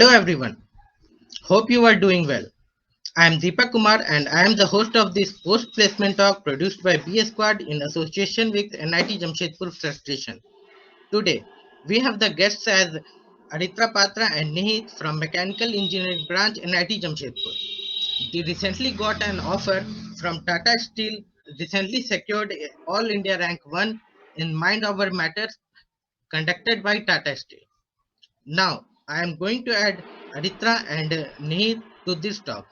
Hello everyone. Hope you are doing well. I am Deepak Kumar and I am the host of this post placement talk produced by B Squad in association with NIT Jamshedpur Frustration. Today we have the guests as Aditra Patra and Nihit from Mechanical Engineering Branch NIT Jamshedpur. They recently got an offer from Tata Steel, recently secured All India Rank 1 in Mind Over Matters conducted by Tata Steel. Now, I am going to add Aditra and Nihit to this talk.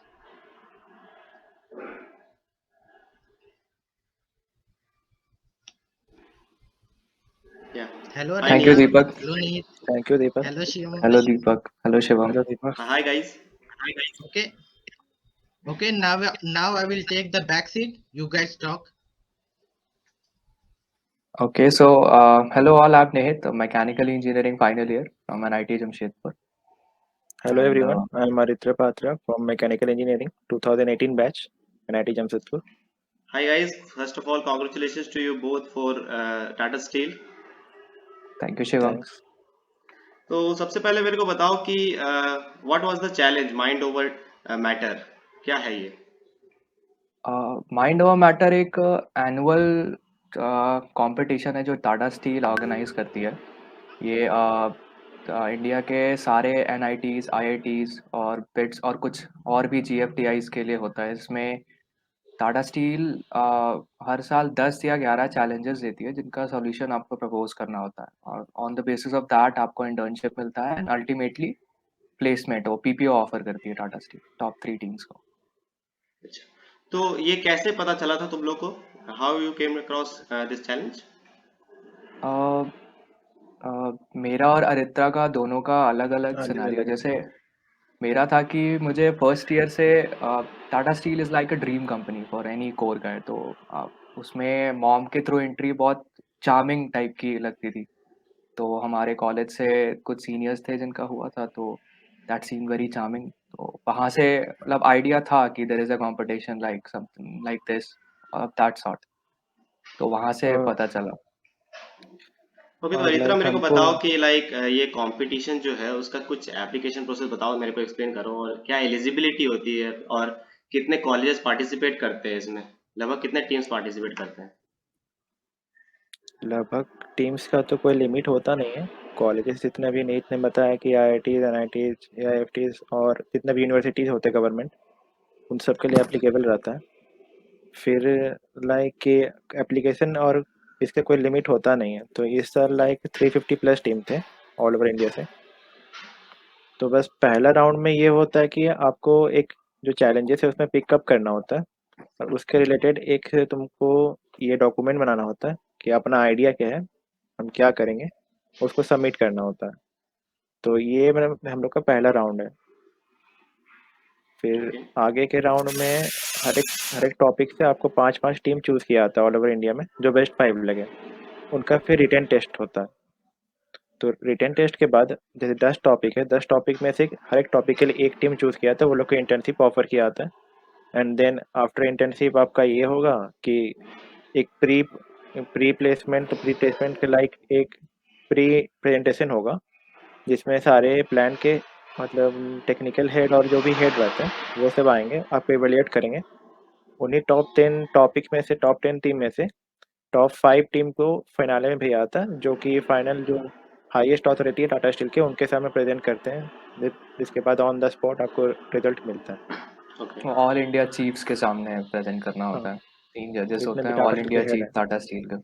Yeah. Hello Hi, Thank you, Aditra. Nihit. Deepak. Hello Nihit. Thank you, Deepak. Hello Shivam. Hello, Deepak. Hello, Shivam. Hello, Deepak. Hi, guys. Okay. Okay. Now I will take the back seat. You guys talk. Okay, so hello all. I'm Nihit, a mechanical engineering final year from NIT Jamshedpur. Hello, And everyone. I'm Aritra Patra from Mechanical Engineering 2018 batch, NIT Jamshedpur. Hi, guys. First of all, congratulations to you both for Tata Steel. thank you, Shivam. Thanks. तो सबसे पहले मेरे को बताओ कि what was the challenge mind over matter क्या है ये? माइंड ओवर मैटर एक एनुअल कंपटीशन है जो टाटा स्टील ऑर्गेनाइज करती है। ये इंडिया के सारे NITs, IITs और बिट्स और कुछ और भी GFTIs के लिए होता है। इसमें टाटा स्टील हर साल 10 या 11 चैलेंजेस देती है जिनका सॉल्यूशन आपको प्रपोज करना होता है और on the basis of that आपको इंटर्नशिप मिलता है एंड अल्टीमेटली प्लेसमेंट वो PPO ऑफर करती है टाटा स्टील टॉप 3 टीम्स को। अच्छा, तो ये कैसे पता चला था तुम लोग को? How you came across this challenge? मेरा और अरित्रा का दोनों का अलग अलग अलग सिनेरियो। अलग जैसे मेरा था कि मुझे फर्स्ट ईयर से Tata steel is like a dream company for any core guy. तो उसमें मॉम के थ्रू एंट्री बहुत चार्मिंग टाइप की लगती थी। तो हमारे कॉलेज से कुछ सीनियर्स थे जिनका हुआ था, तो दैट सीम वेरी चार्मिंग। तो वहाँ से मतलब आइडिया था कि there is a competition like something like this that sort. तो वहाँ से और पता चला। ओके, तो और अरित्रा लाइक मेरे को हमको बताओ कि लाइक ये कंपटीशन जो है उसका कुछ एप्लीकेशन प्रोसेस बताओ, मेरे को एक्सप्लेन करो और क्या एलिजिबिलिटी होती है और कितने कॉलेजेस पार्टिसिपेट करते हैं इसमें, लगभग कितने टीम्स पार्टिसिपेट करते हैं? लगभग टीम्स का तो कोई लिमिट होता नहीं है। कॉलेजेस जितने भी नीट ने बताया कि IITs, NITs, AIFTs और जितने भी यूनिवर्सिटीज़ होते हैं गवर्नमेंट, उन सब के लिए एप्लीकेबल रहता है। फिर लाइक कि एप्लीकेशन और इसका कोई लिमिट होता नहीं है। तो इस साल लाइक 350 प्लस टीम थे ऑल ओवर इंडिया से। तो बस पहला राउंड में ये होता है कि आपको एक जो चैलेंजेस है उसमें पिकअप करना होता है और उसके रिलेटेड एक तुमको ये डॉक्यूमेंट बनाना होता है कि अपना आइडिया क्या है, हम क्या करेंगे, उसको सबमिट करना होता है। तो ये मतलब हम लोग का पहला राउंड है। फिर ओके। आगे के राउंड में हर एक टॉपिक से आपको 5-5 टीम चूज़ किया जाता है ऑल ओवर इंडिया में, जो बेस्ट 5 लगे। उनका फिर रिटन टेस्ट होता है। तो रिटन टेस्ट के बाद जैसे 10 टॉपिक है, 10 टॉपिक में से हर एक टॉपिक के लिए एक टीम चूज़ किया जाता है, वो लोग को इंटर्नशिप ऑफर किया जाता है। एंड देन आफ्टर इंटर्नशिप आपका ये होगा कि एक प्री प्लेसमेंट के लाइक एक प्री प्रेजेंटेशन होगा जिसमें सारे प्लान के मतलब टेक्निकल हेड और जो भी हेड रहते हैं वो सब आएंगे, आपको एवेल्यूएट करेंगे। उन्हीं टॉप 10 टॉपिक में से टॉप 10 टीम में से टॉप 5 टीम को फाइनल में भेजा जाता है, जो कि फाइनल जो हाईएस्ट अथॉरिटी है टाटा स्टील के उनके सामने प्रेजेंट करते हैं। जिसके बाद ऑन द स्पॉट आपको रिजल्ट मिलता है। ओके। ऑल इंडिया चीफ्स के सामने प्रेजेंट करना हाँ, होता है। 3 जजेस जितने होते भी हैं टाटा ऑल स्टील के इंडिया हेड चीफ हैं। टाटा स्टील के।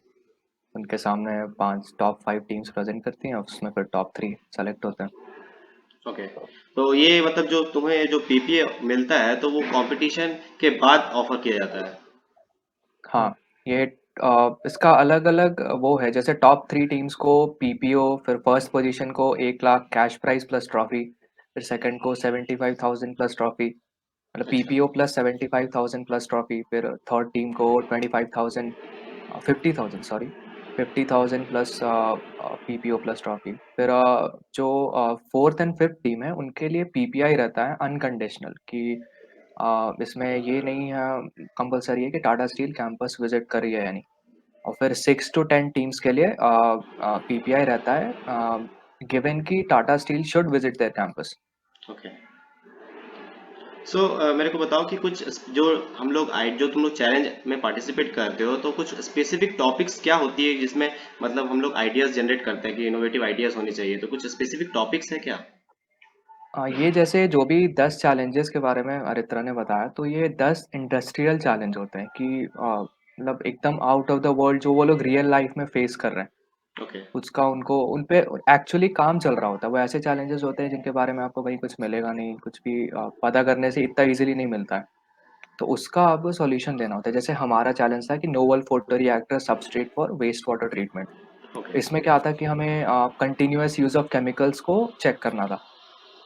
उनके सामने 5 टॉप 5 टीम्स प्रेजेंट करती हैं, उसमें फिर टॉप 3 सेलेक्ट होते हैं। ओके, तो ये मतलब जो तुम्हें जो पीपीए मिलता है तो वो कंपटीशन के बाद ऑफर किया जाता है? हाँ, ये इसका अलग-अलग वो है। जैसे टॉप 3 टीम्स को PPO, फिर फर्स्ट पोजीशन को 1 lakh cash prize plus trophy, फिर सेकंड को 75,000 प्लस ट्रॉफी, मतलब अच्छा। PPO प्लस 75,000 प्लस ट्रॉफी, फिर थर्ड टीम को 25,000 50,000 sorry 50,000 plus PPO plus trophy. फिर जो फोर्थ एंड फिफ्थ टीम है उनके लिए PPI रहता है अनकंडीशनल कि इसमें ये नहीं है कंपल्सरी है कि टाटा स्टील कैंपस विजिट करी है या नहीं। और फिर 6 टू 10 टीम्स के लिए PPI रहता है गिवन कि Tata steel should visit their campus. Okay. So मेरे को बताओ कि कुछ जो हम लोग जो तुम लोग चैलेंज में पार्टिसिपेट करते हो, तो कुछ स्पेसिफिक टॉपिक्स क्या होती है जिसमें मतलब हम लोग आइडियाज जनरेट करते हैं कि इनोवेटिव आइडियाज होनी चाहिए, तो कुछ स्पेसिफिक टॉपिक्स है क्या? ये जैसे जो भी 10 चैलेंजेस के बारे में अरित्रा ने बताया, तो ये 10 इंडस्ट्रियल चैलेंज होते हैं कि मतलब एकदम आउट ऑफ द वर्ल्ड जो वो लोग रियल लाइफ में फेस कर रहे हैं। ओके। उसका उनको उन पे एक्चुअली काम चल रहा होता है। वो ऐसे चैलेंजेस होते हैं जिनके बारे में आपको कहीं कुछ मिलेगा नहीं, कुछ भी पता करने से इतना ईज़िली नहीं मिलता है। तो उसका आपको सॉल्यूशन देना होता है। जैसे हमारा चैलेंज था कि novel photo reactor substrate for waste water treatment. Okay. इसमें क्या था कि हमें कंटीन्यूअस यूज़ ऑफ केमिकल्स को चेक करना था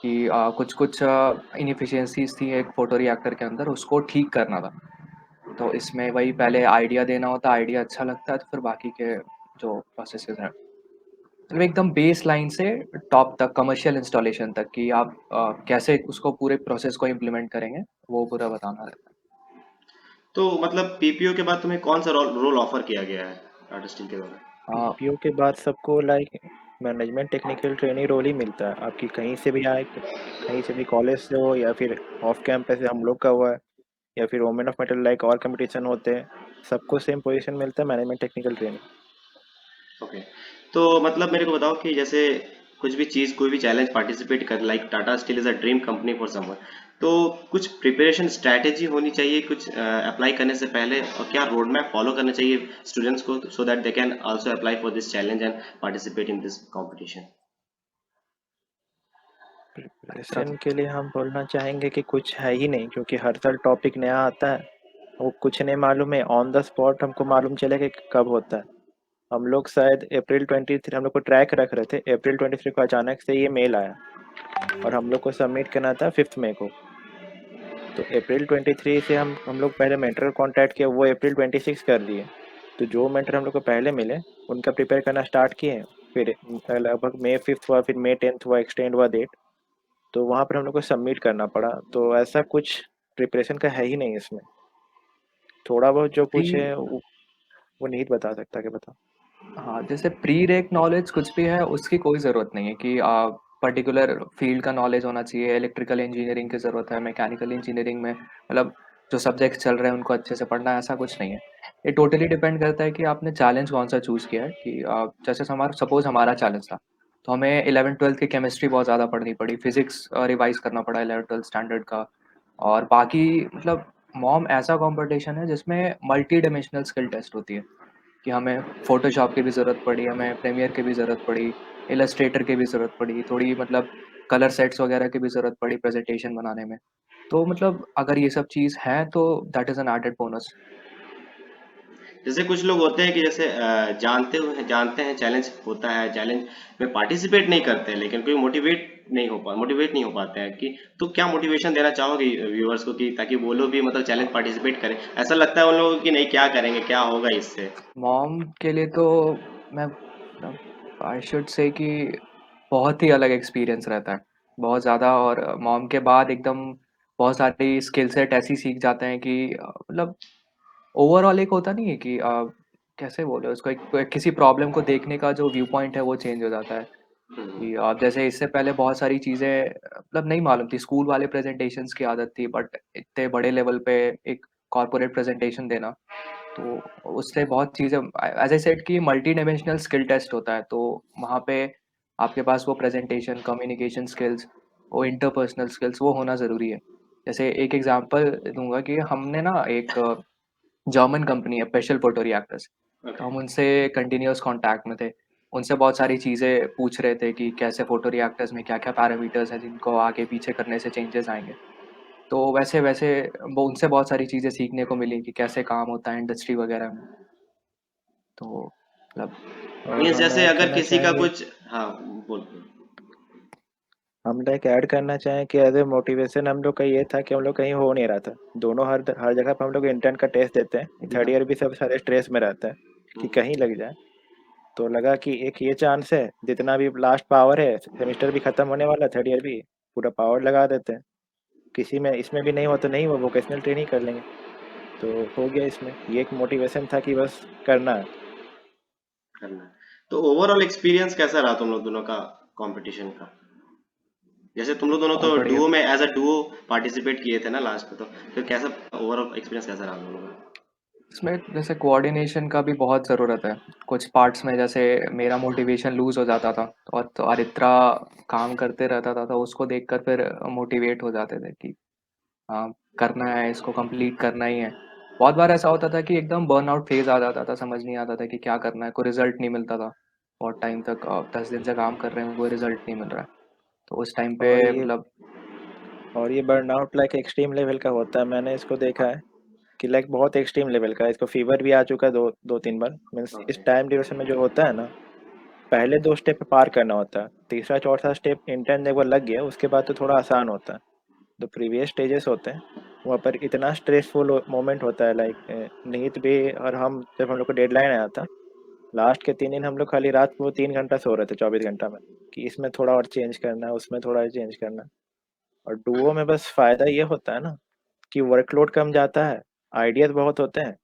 कि कुछ-कुछ इनएफिशिएंसीज़ थी एक फोटो रिएक्टर के अंदर, उसको ठीक करना था। तो इसमें वही पहले आइडिया देना होता है, आइडिया अच्छा लगता है तो फिर बाकी के जो प्रोसेसेस हैं, मतलब एकदम बेस लाइन से टॉप तक कमर्शियल इंस्टॉलेशन तक कि आप कैसे उसको पूरे प्रोसेस को इम्प्लीमेंट करेंगे, वो पूरा बताना रहता है। तो मतलब पीपीओ के बाद तुम्हें कौन सा रोल रोल ऑफर किया गया है टाटा स्टील के द्वारा? अ, पीपीओ के बाद सबको like management technical trainee role ही मिलता है। आपकी कहीं से भी आए, कहीं से भी कॉलेज से हो या फिर ऑफ कैंपस से हम लोग का हुआ है या फिर वोमेन ऑफ मेटल लाइक और कंपटीशन होते हैं, सबको सेम पोजीशन मिलता है मैनेजमेंट टेक्निकल ट्रेनिंग। ओके। तो मतलब मेरे को बताओ कि जैसे कुछ भी चीज़, कोई भी चैलेंज पार्टिसिपेट कर, like Tata steel is a dream company for someone, तो कुछ प्रिपरेशन स्ट्रैटेजी होनी चाहिए कुछ अप्लाई करने से पहले, और क्या रोड मैप फॉलो करना चाहिए स्टूडेंट्स को so that they can also apply for this challenge and participate in this competition? Aritra preparation के लिए हम बोलना चाहेंगे कि कुछ है ही नहीं, क्योंकि हर साल टॉपिक नया आता है, वो कुछ नहीं मालूम है। ऑन द स्पॉट हमको मालूम चलेगा कि कब होता है। हम लोग शायद अप्रैल 23 हम लोग को ट्रैक रख रहे थे, अप्रैल 23 को अचानक से ये मेल आया और हम लोग को सबमिट करना था 5 मई को। तो अप्रैल 23 से हम लोग पहले मेंटर को कांटेक्ट किया, वो अप्रैल 26 कर दिए। तो जो मेंटर हम लोग को पहले मिले उनका प्रिपेयर करना स्टार्ट किए। फिर लगभग मई 5 हुआ, फिर मई 10 हुआ, एक्सटेंड हुआ डेट। तो वहाँ पर हम लोग को सबमिट करना पड़ा। तो ऐसा कुछ प्रिपरेशन का है ही नहीं इसमें। थोड़ा बहुत जो प्री कुछ है वो नहीं बता सकता, क्या बता। हाँ, जैसे प्री रेक नॉलेज कुछ भी है उसकी कोई ज़रूरत नहीं है कि पर्टिकुलर फील्ड का नॉलेज होना चाहिए, इलेक्ट्रिकल इंजीनियरिंग की ज़रूरत है, मैकेनिकल इंजीनियरिंग में मतलब जो सब्जेक्ट्स चल रहे हैं उनको अच्छे से पढ़ना है, ऐसा कुछ नहीं है। ये टोटली डिपेंड करता है कि आपने चैलेंज कौन-सा चूज़ किया है कि जैसे सपोज़ हमारा चैलेंज था, तो हमें 11th-12th की केमिस्ट्री बहुत ज़्यादा पढ़नी पड़ी, फिज़िक्स रिवाइज़ करना पड़ा 11th-12th स्टैंडर्ड का, और बाकी मतलब मॉम ऐसा कॉम्पिटिशन है जिसमें मल्टी डायमेंशनल स्किल टेस्ट होती है। कि हमें फ़ोटोशॉप की भी ज़रूरत पड़ी, हमें प्रीमियर की भी ज़रूरत पड़ी, इलस्ट्रेटर की भी ज़रूरत पड़ी, थोड़ी मतलब कलर सेट्स वगैरह की भी ज़रूरत पड़ी प्रेज़ेंटेशन बनाने में। तो मतलब अगर ये सब चीज़ है तो that is an added bonus. जैसे कुछ लोग होते हैं कि जैसे जानते हैं चैलेंज होता है, चैलेंज में पार्टिसिपेट नहीं करते हैं, लेकिन कोई मोटिवेट नहीं हो पाते हैं कि, तो क्या मोटिवेशन देना चाहोगे व्यूअर्स को कि ताकि वो लोग भी मतलब चैलेंज पार्टिसिपेट करें? ऐसा लगता है उन लोगों को कि नहीं, क्या करेंगे, क्या होगा इससे? मॉम के लिए तो मैं आई शुड से कि बहुत ही अलग एक्सपीरियंस रहता है, बहुत ज़्यादा। और मॉम के बाद एकदम बहुत सारी स्किल सेट ऐसी सीख जाते हैं कि मतलब ओवरऑल एक होता नहीं है कि कैसे बोले उसको, एक किसी प्रॉब्लम को देखने का जो व्यू पॉइंट है वो चेंज हो जाता है हम्म। कि आप जैसे इससे पहले बहुत सारी चीज़ें मतलब नहीं मालूम थी, स्कूल वाले प्रेजेंटेशंस की आदत थी, बट इतने बड़े लेवल पे एक कॉर्पोरेट प्रेजेंटेशन देना, तो उससे बहुत चीज़ें एज आई सेड कि मल्टी डायमेंशनल स्किल टेस्ट होता है, तो वहाँ पे आपके पास वो प्रेजेंटेशन, कम्युनिकेशन स्किल्स, वो इंटरपर्सनल स्किल्स वो होना ज़रूरी है। जैसे एक एग्जांपल दूंगा कि हमने ना एक जर्मन कंपनी है स्पेशल फोटो रिएक्टर्स, तो ओके। हम उनसे कंटिन्यूअस कांटेक्ट में थे। उनसे बहुत सारी चीज़ें पूछ रहे थे कि कैसे फोटो रिएक्टर्स में क्या-क्या पैरामीटर्स हैं जिनको आगे पीछे करने से चेंजेस आएँगे। तो वैसे-वैसे वो उनसे बहुत सारी चीज़ें सीखने को मिली कि कैसे काम होता है इंडस्ट्री वगैरह में। तो मतलब और मीन्स हम जैसे ऐड अगर करना किसी का चाहेंगे, कुछ, हाँ, बोल। हम लाइक ऐड करना चाहें कि एज ए मोटिवेशन हम लोग का ये था कि हम लोग कहीं हो नहीं रहा था। दोनों हर जगह पर हम लोग इंटर्न का टेस्ट देते हैं, थर्ड ईयर भी सब सारे स्ट्रेस में रहता है कि हम्म। कहीं लग जाए। तो लगा कि एक ये चांस है, जितना भी लास्ट पावर है, सेमेस्टर भी खत्म होने वाला है, थर्ड ईयर भी, पूरा पावर लगा देते हैं। किसी में इसमें भी नहीं हुआ तो नहीं हुआ, वोकेशनल ट्रेनिंग कर लेंगे। तो हो गया इसमें, ये एक मोटिवेशन था कि बस करना है। करना है। तो ओवरऑल एक्सपीरियंस कैसा रहा तुम लोग दोनों का कंपटीशन का? जैसे तुम लोग दोनों बहुत तो बढ़िया। डुओ में एज अ डुओ पार्टिसिपेट किए थे ना लास्ट में, तो फिर कैसा ओवरऑल एक्सपीरियंस कैसा रहा हम लोगों का? इसमें जैसे कोऑर्डिनेशन का भी बहुत ज़रूरत है। कुछ पार्ट्स में जैसे मेरा मोटिवेशन लूज़ हो जाता था, और तो अरित्रा काम करते रहता था, तो उसको देखकर फिर मोटिवेट हो जाते थे कि हाँ, करना है, इसको कंप्लीट करना ही है। बहुत बार ऐसा होता था कि एकदम बर्नआउट फेज़ आ जाता था, समझ नहीं आता था कि क्या करना है, कोई रिज़ल्ट नहीं मिलता था। बहुत टाइम तक 10 दिन से काम कर रहे हैं, कोई रिज़ल्ट नहीं मिल रहा है। तो उस टाइम पे और ये मतलब और ये बर्नआउट लाइक एक्सट्रीम लेवल का होता है, मैंने इसको देखा है कि लाइक बहुत एक्सट्रीम लेवल का है। इसको फीवर भी आ चुका है दो तीन बार। मीन्स इस ओके। टाइम ड्यूरेशन में जो होता है ना, पहले 2 स्टेप पार करना होता है, तीसरा चौथा स्टेप इंटर्न एक बार लग गया उसके बाद तो थोड़ा आसान होता है। जो प्रीवियस स्टेजेस होते हैं वहाँ पर इतना स्ट्रेसफुल मोमेंट होता है, लाइक नींद भी। और हम जब हम लोग को डेडलाइन आया था, लास्ट के 3 दिन हम लोग खाली रात को 3 घंटा सो रहे थे 24 घंटा में, कि इसमें थोड़ा और चेंज करना है, उसमें थोड़ा चेंज करना है। और डुओ में बस फायदा ये होता है ना कि वर्कलोड कम जाता है, आइडियाज बहुत होते हैं।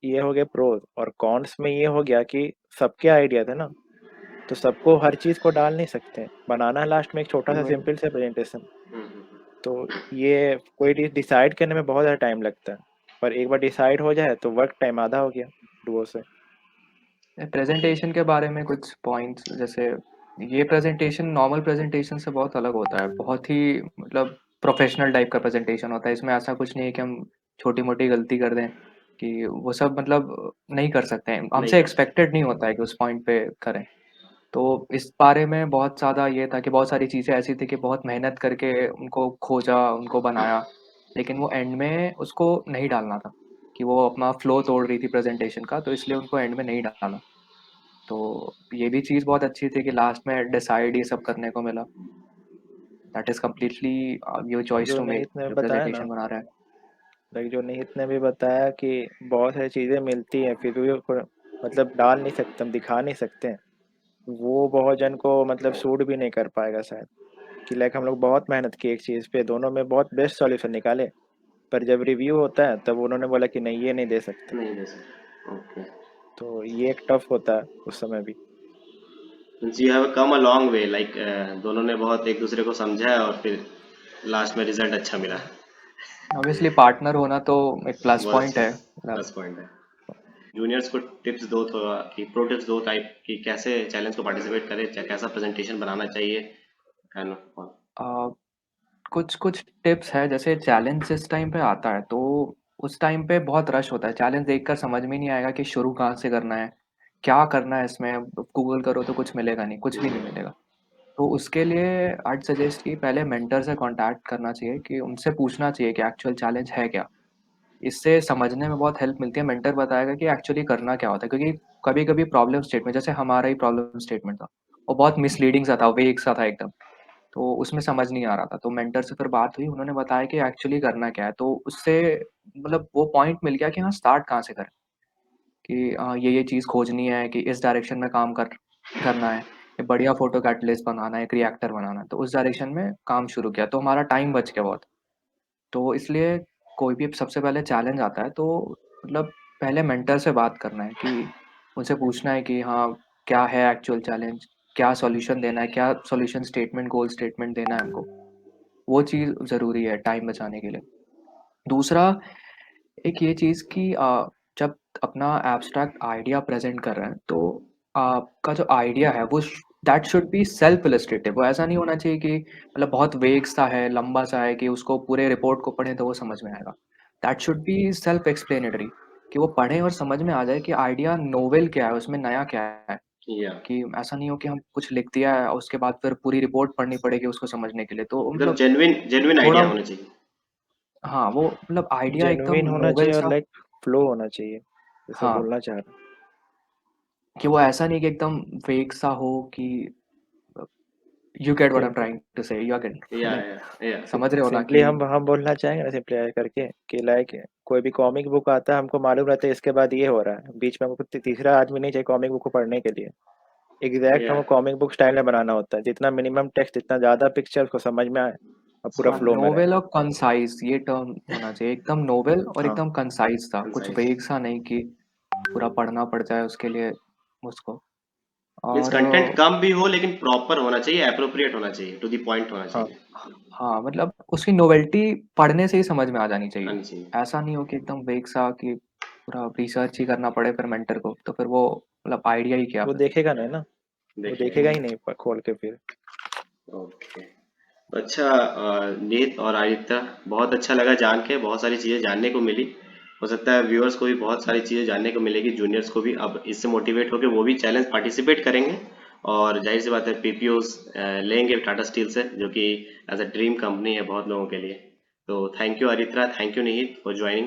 ये हो गए प्रोज। और कॉन्स में ये हो गया कि सबके आइडियाज है ना, तो सबको हर चीज को डाल नहीं सकते, बनाना है लास्ट में एक छोटा सा वही सिंपल सा प्रेजेंटेशन। हम्म। तो ये कोई डिसाइड करने में बहुत ज़्यादा टाइम लगता है, पर एक बार डिसाइड हो जाए तो वर्क टाइम आधा हो गया डुओ से। ओके। प्रेजेंटेशन के बारे में कुछ पॉइंट्स, जैसे ये प्रेजेंटेशन नॉर्मल प्रेजेंटेशन से बहुत अलग होता है, बहुत ही मतलब प्रोफेशनल टाइप का प्रेजेंटेशन होता है। इसमें ऐसा कुछ नहीं है कि हम छोटी मोटी गलती कर दें, कि वो सब मतलब नहीं कर सकते हैं, नहीं हमसे कर सकते। एक्सपेक्टेड नहीं होता है कि उस पॉइंट पे करें। तो इस बारे में बहुत ज़्यादा ये था कि बहुत सारी चीज़ें ऐसी थी कि बहुत मेहनत करके उनको खोजा, उनको बनाया, लेकिन वो एंड में उसको नहीं डालना था, कि वो अपना फ्लो तोड़ रही थी प्रेजेंटेशन का, तो इसलिए उनको एंड में नहीं डाला। तो ये भी चीज़ बहुत अच्छी थी कि लास्ट में डिसाइड ये सब करने को मिला। That is completely your choice जो टू मेक, निहित ने जो बताया ना, प्रेजेंटेशन बना रहा है। लाइक जो निहित ने भी बताया कि बहुत सारी चीज़ें मिलती हैं फिर भी मतलब डाल नहीं सकते, हम दिखा नहीं सकते हैं। वो बहुत जन को मतलब सूट भी नहीं कर पाएगा शायद। कि लाइक हम लोग बहुत मेहनत की एक चीज़ पे, दोनों में बहुत बेस्ट सॉल्यूशन निकाले, पर जब रिव्यू होता है तब उन्होंने बोला कि नहीं, ये नहीं दे सकते। नहीं दे सकते। ओके। तो ये एक टफ होता है उस समय भी। Means you have come a long way, like दोनों ने बहुत एक दूसरे को समझा है और फिर लास्ट में रिजल्ट अच्छा मिला। ऑब्वियसली पार्टनर होना तो एक प्लस बहुत पॉइंट अच्छा है मतलब। प्लस पॉइंट है। जूनियर्स को टिप्स दो थोड़ा, कि प्रो टिप्स दो टाइप कि कैसे चैलेंज को पार्टिसिपेट करें, कैसा प्रेजेंटेशन बनाना चाहिए, काइंड ऑफ। अ, कुछ कुछ टिप्स है, जैसे चैलेंज जिस टाइम पे आता है तो उस टाइम पे बहुत रश होता है, चैलेंज देखकर समझ में नहीं आएगा कि शुरू कहाँ से करना है, क्या करना है इसमें। गूगल करो तो कुछ मिलेगा नहीं, कुछ भी नहीं मिलेगा। तो उसके लिए आई सजेस्ट कि पहले मेंटर से कांटेक्ट करना चाहिए, कि उनसे पूछना चाहिए कि एक्चुअल चैलेंज है क्या। इससे समझने में बहुत हेल्प मिलती है, मेंटर बताएगा कि एक्चुअली करना क्या होता है, क्योंकि कभी कभी प्रॉब्लम स्टेटमेंट, जैसे हमारा ही प्रॉब्लम स्टेटमेंट था, वो बहुत मिसलीडिंग सा था, वेग सा था एकदम। तो उसमें समझ नहीं आ रहा था, तो मेंटर से फिर बात हुई, उन्होंने बताया कि एक्चुअली करना क्या है। तो उससे मतलब वो पॉइंट मिल गया कि हाँ, स्टार्ट कहाँ से करें, कि ये चीज़ खोजनी है, कि इस डायरेक्शन में काम करना है, एक बढ़िया फोटो कैटलिस्ट बनाना है, एक रिएक्टर बनाना है, तो उस डायरेक्शन में काम शुरू किया, तो हमारा टाइम बच गया बहुत। तो इसलिए कोई भी सबसे पहले चैलेंज आता है तो मतलब पहले मेंटर से बात करना है, कि उनसे पूछना है कि हाँ, क्या है एक्चुअल चैलेंज, क्या सॉल्यूशन देना है, क्या सॉल्यूशन स्टेटमेंट, गोल स्टेटमेंट देना है हमको। वो चीज़ ज़रूरी है टाइम बचाने के लिए। दूसरा, एक ये चीज़ कि जब अपना एब्स्ट्रैक्ट आइडिया प्रेज़ेंट कर रहे हैं, तो आपका जो आइडिया है वो that should be self illustrative. वो ऐसा नहीं होना चाहिए कि मतलब बहुत वेग सा है, लंबा सा है, कि उसको पूरे रिपोर्ट को पढ़ें तो वो समझ में आएगा। That should be self explanatory, कि वो पढ़ें और समझ में आ जाए कि आइडिया नोवेल क्या है, उसमें नया क्या है। या कि ऐसा नहीं हो कि हम कुछ लिख दिया है और उसके बाद फिर पूरी रिपोर्ट पढ़नी पड़ेगी उसको समझने के लिए। तो मतलब मतलब जेन्युइन जेन्युइन थोड़ा, आइडिया होना चाहिए। हाँ, वो मतलब आइडिया एकदम जेन्युइन होना नोवेल चाहिए और सा। लाइक फ्लो होना चाहिए, जैसे हाँ, बोलना चाह रहा हूँ। कि वो ऐसा नहीं कि एकदम फेक सा हो, कि you get what I am trying to say, you are ya get ya ya समझ रहे हो ना सिंपली कि हम बोलना चाहेंगे ना, सिंपली करके कि लाइक कोई भी कॉमिक बुक आता है, हमको मालूम रहता है इसके बाद ये हो रहा है, बीच में हमको तीसरा आदमी नहीं चाहिए कॉमिक बुक को पढ़ने के लिए। एग्जैक्ट या हमको कॉमिक बुक स्टाइल में बनाना होता है, जितना मिनिमम टेक्स्ट जितना ज़्यादा पिक्चर उसको समझ में आए और पूरा हाँ, फ्लो में रहे। नोवेल और कंसाइज ये टर्म होना चाहिए, एकदम नोवेल और हाँ, एकदम कंसाइज था, कुछ कंसाइज। वेग सा नहीं कि पूरा पढ़ना पड़ जाए उसके लिए उसको। मीन्स और कंटेंट कम भी हो लेकिन प्रॉपर होना चाहिए, एप्रोप्रिएट होना चाहिए, टू द पॉइंट होना हाँ चाहिए, हाँ, मतलब उसकी नोवेल्टी पढ़ने से ही समझ में आ जानी चाहिए। आनी चाहिए। ऐसा नहीं हो कि एकदम वेग सा कि पूरा रिसर्च ही करना पड़े फिर मेंटर को, तो फिर वो मतलब आइडिया ही क्या वो फिर। देखेगा नहीं ना, वो देखिए। देखेगा ही नहीं खोल के फिर। ओके। अच्छा, नीत और आदित्य, बहुत अच्छा लगा जान के, बहुत सारी चीज़ें जानने को मिली। हो सकता है व्यूअर्स को भी बहुत सारी चीज़ें जानने को मिलेगी, जूनियर्स को भी अब इससे मोटिवेट होकर वो भी चैलेंज पार्टिसिपेट करेंगे, और जाहिर सी बात है पीपीओस लेंगे टाटा स्टील से, जो कि एज अ ड्रीम कंपनी है बहुत लोगों के लिए। तो thank you Aditya, thank you Nihit for joining,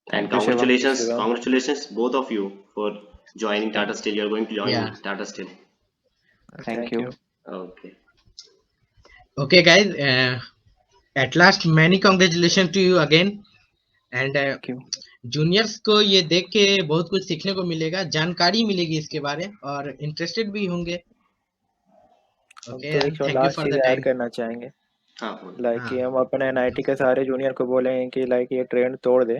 and thank you Shivam. Thank you congratulations, Shivam. congratulations both of you for joining Tata Steel. You are going to join Yeah. Tata Steel. Thank thank you. You. Okay. Okay, guys. At last, many congratulations to you again. And thank you. Juniors को ये देख के बहुत कुछ सीखने को मिलेगा, जानकारी मिलेगी इसके बारे, और इंटरेस्टेड भी होंगे। हम ओके तो यार, एक थैंक यू लास्ट फॉर चीज द ऐड टाइम। करना चाहेंगे, हाँ बोलो। लाइक कि हाँ, हम अपने एनआईटी बिल्कुल। के सारे जूनियर को बोलेंगे कि लाइक ये ट्रेंड तोड़ दे।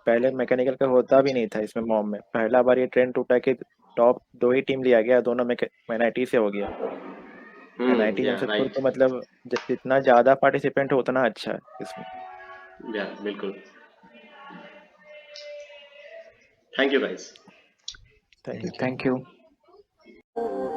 पहले मैकेनिकल का होता भी नहीं था इसमें मॉम में, पहला बार ये ट्रेंड टूटा कि टॉप 2 ही टीम लिया गया, दोनों में एनआईटी से हो गया। एनआईटी या जमशेदपुर राइट। को मतलब जितना ज्यादा पार्टिसिपेंट हो उतना अच्छा है इसमें। या बिल्कुल। Thank you guys. Thank you. Thank you. Thank you.